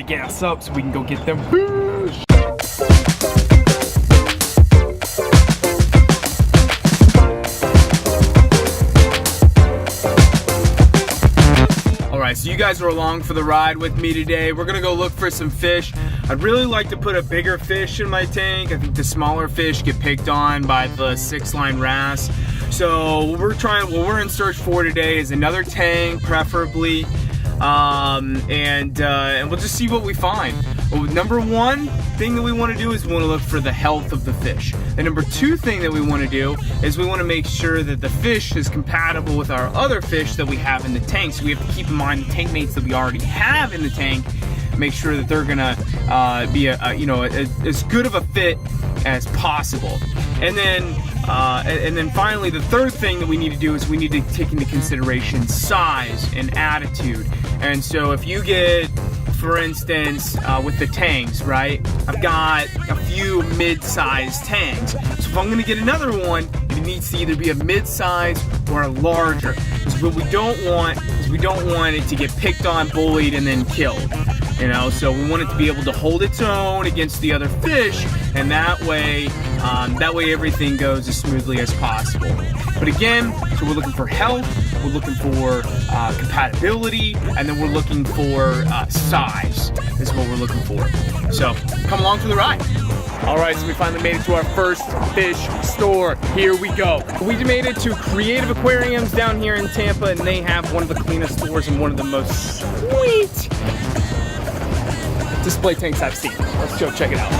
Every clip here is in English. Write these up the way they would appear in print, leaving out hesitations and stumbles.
gas up so we can go get them fish. Alright, so you guys are along for the ride with me today. We're gonna go look for some fish. I'd really like to put a bigger fish in my tank. I think the smaller fish get picked on by the 6-line wrasse. So what we're in search for today is another tank, preferably, and we'll just see what we find. Well, number one thing that we want to do is we want to look for the health of the fish. The number two thing that we want to do is we want to make sure that the fish is compatible with our other fish that we have in the tank. So we have to keep in mind the tank mates that we already have in the tank, make sure that they're gonna be as good of a fit as possible. And then finally, the third thing that we need to do is we need to take into consideration size and attitude. And so if you get, for instance, with the tanks, right? I've got a few mid-sized tanks. So if I'm gonna get another one, it needs to either be a mid-size or a larger. Because what we don't want is we don't want it to get picked on, bullied, and then killed. You know, so we want it to be able to hold its own against the other fish, and that way everything goes as smoothly as possible. But again, so we're looking for health, we're looking for compatibility, and then we're looking for size is what we're looking for. So come along for the ride. All right, so we finally made it to our first fish store. Here we go. We made it to Creative Aquariums down here in Tampa, and they have one of the cleanest stores and one of the most sweet display tanks I've seen. Let's go check it out.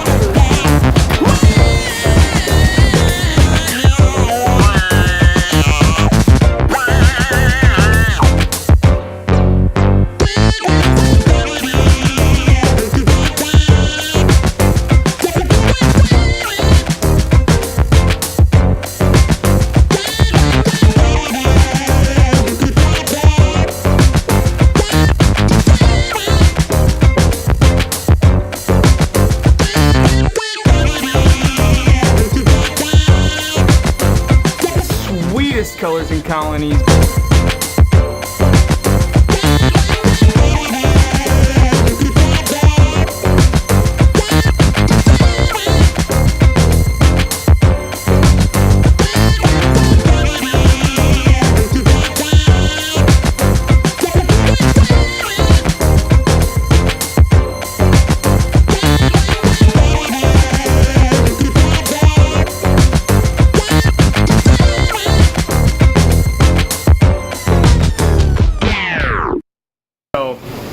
Colors and colonies.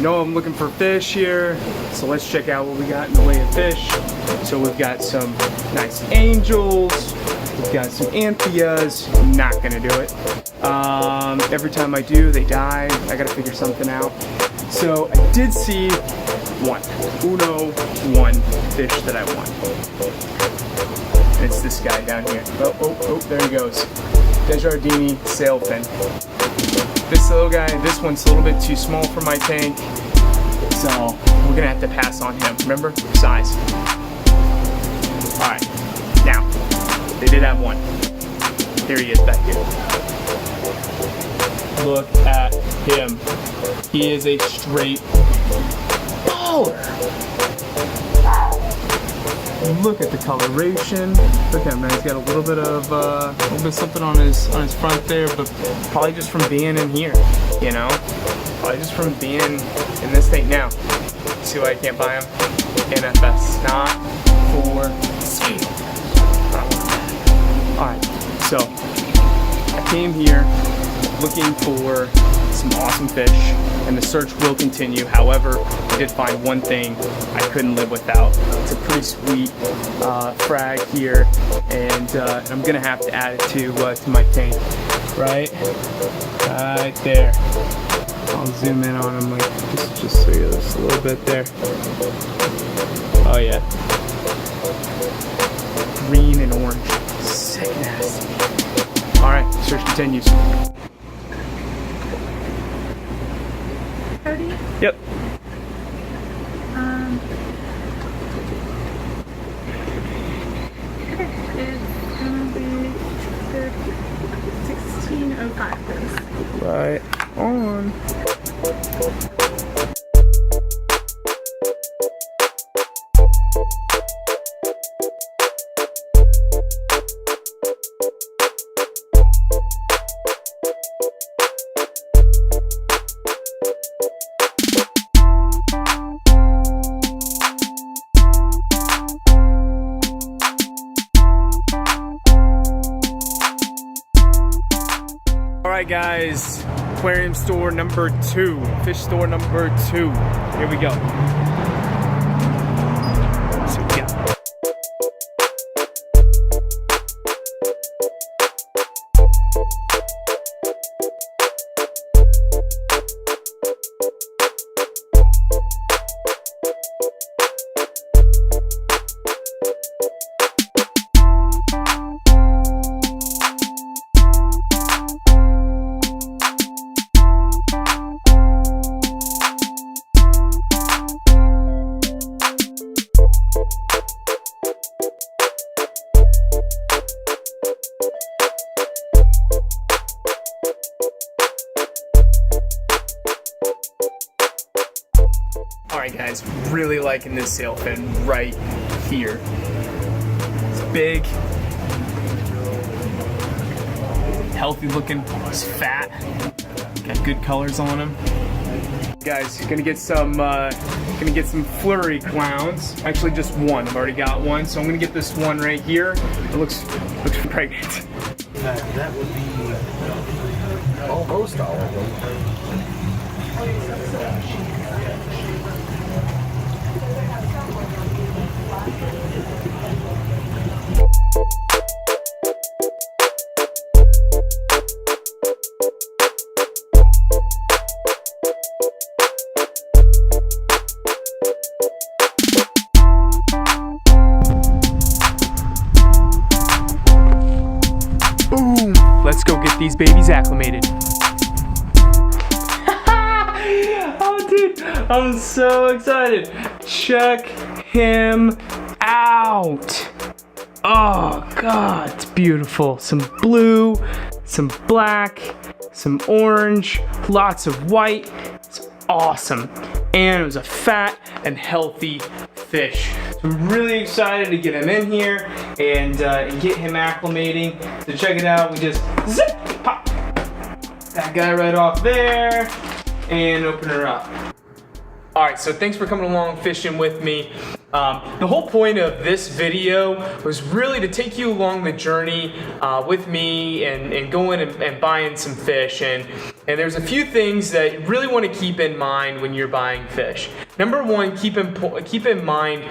I'm looking for fish here, so let's check out what we got in the way of fish. So we've got some nice angels, we've got some amphias. Not gonna do it. Every time I do, they die. I gotta figure something out. So I did see one fish that I want. And it's this guy down here. Oh, there he goes. Desjardini sailfin. This little guy, this one's a little bit too small for my tank, so we're gonna have to pass on him. Remember, size. All right, now, they did have one. Here he is back here. Look at him. He is a straight baller. Look at the coloration. Look at him, man. He's got a little bit of something on his front there, but probably just from being in here, you know. Probably just from being in this thing. Now, see why I can't buy him? NFS, not for sale. All right, so I came here looking for some awesome fish, and the search will continue. However, I did find one thing I couldn't live without. It's a pretty sweet frag here, and I'm gonna have to add it to my tank. Right there. I'll zoom in on him, like just so you this a little bit there. Oh yeah, green and orange, sick nasty. All right, search continues. Cody? Yep. It's gonna be 1605, please. Right on. Alright guys, aquarium store number 2, fish store number 2. Here we go. So we got. Alright guys, really liking this sailfin right here. It's big, healthy looking, it's fat, got good colors on him. Guys, gonna get some flurry clowns. Actually just one, I've already got one, so I'm gonna get this one right here. It looks pregnant. That would be almost all of them. Boom! Let's go get these babies acclimated. Oh dude, I'm so excited. Check him out. Oh God, it's beautiful. Some blue, some black, some orange, lots of white. It's awesome. And it was a fat and healthy fish. So I'm really excited to get him in here and get him acclimating. So check it out, we just zip, pop that guy right off there and open her up. All right, so thanks for coming along fishing with me. The whole point of this video was really to take you along the journey with me and going and buying some fish. And there's a few things that you really want to keep in mind when you're buying fish. Number one, keep in mind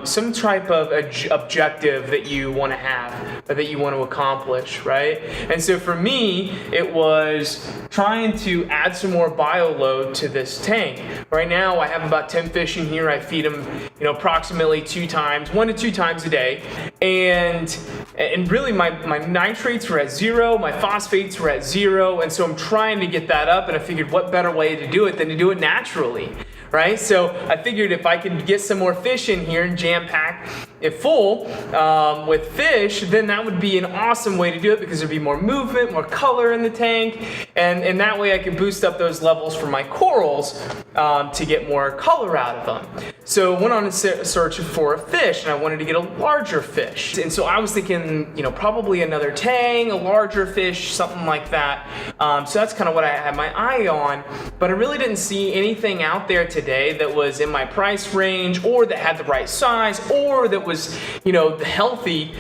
some type of objective that you want to have, or that you want to accomplish, right? And so for me, it was trying to add some more bio load to this tank. Right now, I have about 10 fish in here. I feed them, approximately 1 to 2 times a day. And really my nitrates were at 0, my phosphates were at 0, and so I'm trying to get that up, and I figured what better way to do it than to do it naturally, right? So I figured if I could get some more fish in here and jam pack it full with fish, then that would be an awesome way to do it, because there'd be more movement, more color in the tank, and that way I could boost up those levels for my corals to get more color out of them. So I went on a search for a fish, and I wanted to get a larger fish. And so I was thinking, probably another tang, a larger fish, something like that. So that's kind of what I had my eye on, but I really didn't see anything out there today that was in my price range, or that had the right size, or that was, the healthy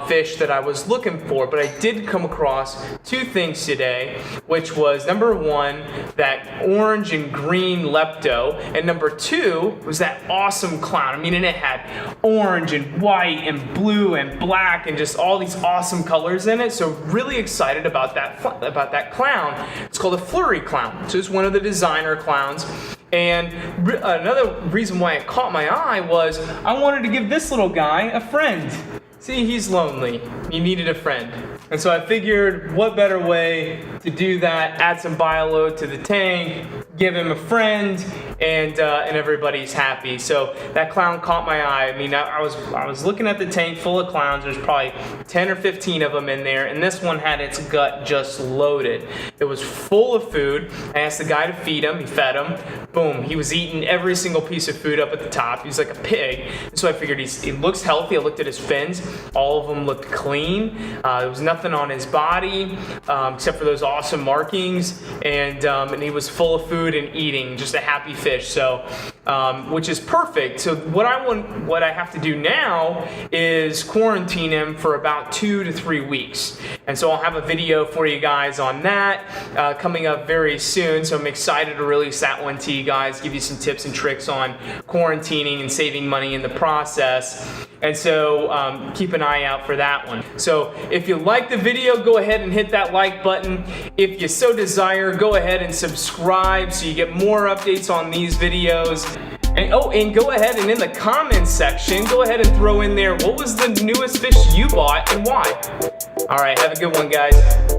fish that I was looking for. But I did come across 2 things today, which was number 1, that orange and green lepto, and number 2 was that awesome clown. And it had orange and white and blue and black and just all these awesome colors in it. So really excited about that clown. It's called a flurry clown. So it's one of the designer clowns. And another reason why it caught my eye was I wanted to give this little guy a friend. See, he's lonely. He needed a friend. And so I figured, what better way to do that? Add some bio load to the tank, give him a friend, and everybody's happy. So that clown caught my eye. I mean, I was looking at the tank full of clowns. There's probably 10 or 15 of them in there, and this one had its gut just loaded. It was full of food. I asked the guy to feed him. He fed him. Boom, he was eating every single piece of food up at the top. He was like a pig. So I figured he looks healthy. I looked at his fins. All of them looked clean. There was nothing on his body except for those awesome markings, and he was full of food and eating, just a happy fish. So, which is perfect. So what I have to do now is quarantine him for about 2 to 3 weeks, and so I'll have a video for you guys on that coming up very soon. So I'm excited to release that one to you guys, give you some tips and tricks on quarantining and saving money in the process. And so keep an eye out for that one. So if you like the video, go ahead and hit that like button. If you so desire, go ahead and subscribe so you get more updates on these videos. And go ahead and in the comments section, go ahead and throw in there, what was the newest fish you bought and why? All right, have a good one, guys.